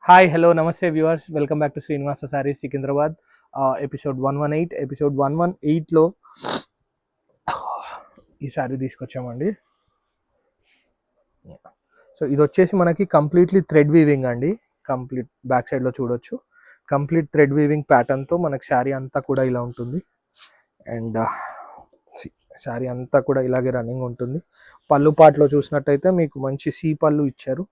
Hi hello నమస్తే viewers, welcome back to Srinivasa sarees Secunderabad. Episode 118. Episode 118లో ఈ శారీ తీసుకొచ్చామండి. సో ఇది వచ్చేసి మనకి కంప్లీట్లీ థ్రెడ్ వీవింగ్ అండి. కంప్లీట్ బ్యాక్ సైడ్లో చూడొచ్చు, కంప్లీట్ థ్రెడ్ వీవింగ్ ప్యాటర్న్తో మనకి శారీ అంతా కూడా ఇలా ఉంటుంది. అండ్ శారీ అంతా కూడా ఇలాగే రన్నింగ్ ఉంటుంది. పళ్ళు పాటలో చూసినట్టయితే మీకు మంచి సీ పళ్ళు ఇచ్చారు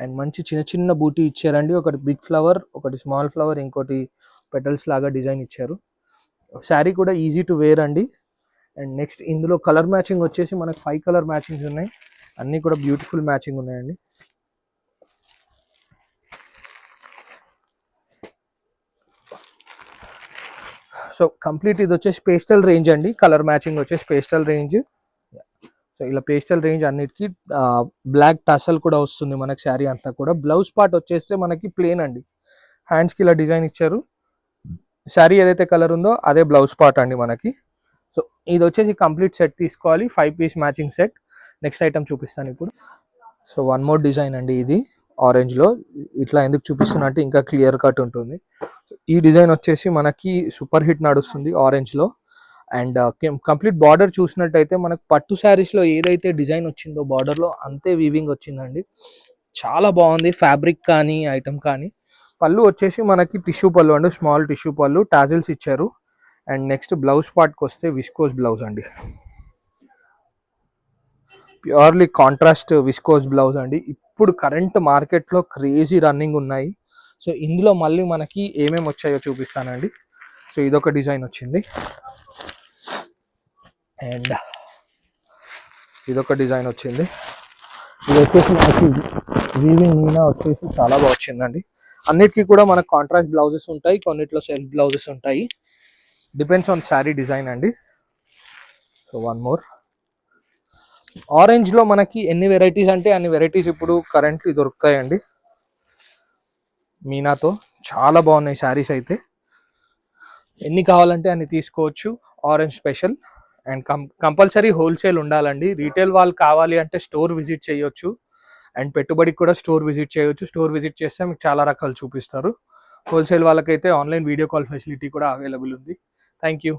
అండ్ మంచి చిన్న చిన్న బూటీ ఇచ్చారండి. ఒకటి బిగ్ ఫ్లవర్, ఒకటి స్మాల్ ఫ్లవర్, ఇంకోటి పెటల్స్ లాగా డిజైన్ ఇచ్చారు. శారీ కూడా ఈజీ టు వేర్ అండి. అండ్ నెక్స్ట్ ఇందులో కలర్ మ్యాచింగ్ వచ్చేసి మనకు 5 కలర్ మ్యాచింగ్స్ ఉన్నాయి. అన్నీ కూడా బ్యూటిఫుల్ మ్యాచింగ్ ఉన్నాయండి. సో కంప్లీట్ ఇది వచ్చేసి పేస్టల్ రేంజ్ అండి. కలర్ మ్యాచింగ్ వచ్చేసి పేస్టల్ రేంజ్. సో ఇలా పేస్టల్ రేంజ్ అన్నిటికీ బ్లాక్ టసల్ కూడా వస్తుంది మనకి శారీ అంతా కూడా. బ్లౌజ్ పార్ట్ వచ్చేస్తే మనకి ప్లేన్ అండి. హ్యాండ్స్కి ఇలా డిజైన్ ఇచ్చారు. శారీ ఏదైతే కలర్ ఉందో అదే బ్లౌజ్ పార్ట్ అండి మనకి. సో ఇది వచ్చేసి కంప్లీట్ సెట్ తీసుకోవాలి, 5 piece matching set. Next item చూపిస్తాను ఇప్పుడు. సో వన్ మోర్ డిజైన్ అండి. ఇది ఆరెంజ్లో ఇట్లా ఎందుకు చూపిస్తున్నా అంటే ఇంకా క్లియర్ కట్ ఉంటుంది. ఈ డిజైన్ వచ్చేసి మనకి సూపర్ హిట్ నడుస్తుంది ఆరెంజ్లో. అండ్ కంప్లీట్ బార్డర్ చూసినట్టయితే మనకు పట్టు శారీస్లో ఏదైతే డిజైన్ వచ్చిందో బార్డర్లో అంతే వీవింగ్ వచ్చిందండి. చాలా బాగుంది ఫ్యాబ్రిక్ కానీ ఐటమ్ కానీ. పళ్ళు వచ్చేసి మనకి టిష్యూ పళ్ళు అండి, స్మాల్ టిష్యూ పళ్ళు, టాజిల్స్ ఇచ్చారు. అండ్ నెక్స్ట్ బ్లౌజ్ పార్ట్కి వస్తే విస్కోస్ బ్లౌజ్ అండి. ప్యూర్లీ కాంట్రాస్ట్ విస్కోస్ బ్లౌజ్ అండి. ఇప్పుడు కరెంట్ మార్కెట్లో క్రేజీ రన్నింగ్ ఉన్నాయి. సో ఇందులో మళ్ళీ మనకి ఏమేమి వచ్చాయో చూపిస్తానండి. సో ఇదొక డిజైన్ వచ్చింది అండ్ ఇదొక డిజైన్ వచ్చింది. ఇది వచ్చేసి మనకి వీవింగ్ మీనా వచ్చేసి చాలా బాగా వచ్చిందండి. అన్నిటికీ కూడా మనకు కాంట్రాస్ట్ బ్లౌజెస్ ఉంటాయి, కొన్నిట్లో సెల్ఫ్ బ్లౌజెస్ ఉంటాయి. డిపెండ్స్ ఆన్ శారీ డిజైన్ అండి. సో వన్ మోర్ ఆరెంజ్లో మనకి ఎన్ని వెరైటీస్ అంటే అన్ని వెరైటీస్ ఇప్పుడు కరెంట్లీ దొరుకుతాయండి. మీనాతో చాలా బాగున్నాయి శారీస్ అయితే. ఎన్ని కావాలంటే అన్ని తీసుకోవచ్చు. Orange special. And compulsory wholesale ఉండాలండి. రీటైల్ వాళ్ళు కావాలి అంటే స్టోర్ విజిట్ చేయొచ్చు. అండ్ పెట్టుబడికి కూడా స్టోర్ విజిట్ చేయొచ్చు. స్టోర్ విజిట్ చేస్తే మీకు చాలా రకాలు చూపిస్తారు. హోల్సేల్ వాళ్ళకైతే ఆన్లైన్ వీడియో కాల్ ఫెసిలిటీ కూడా అవైలబుల్ ఉంది. Thank you.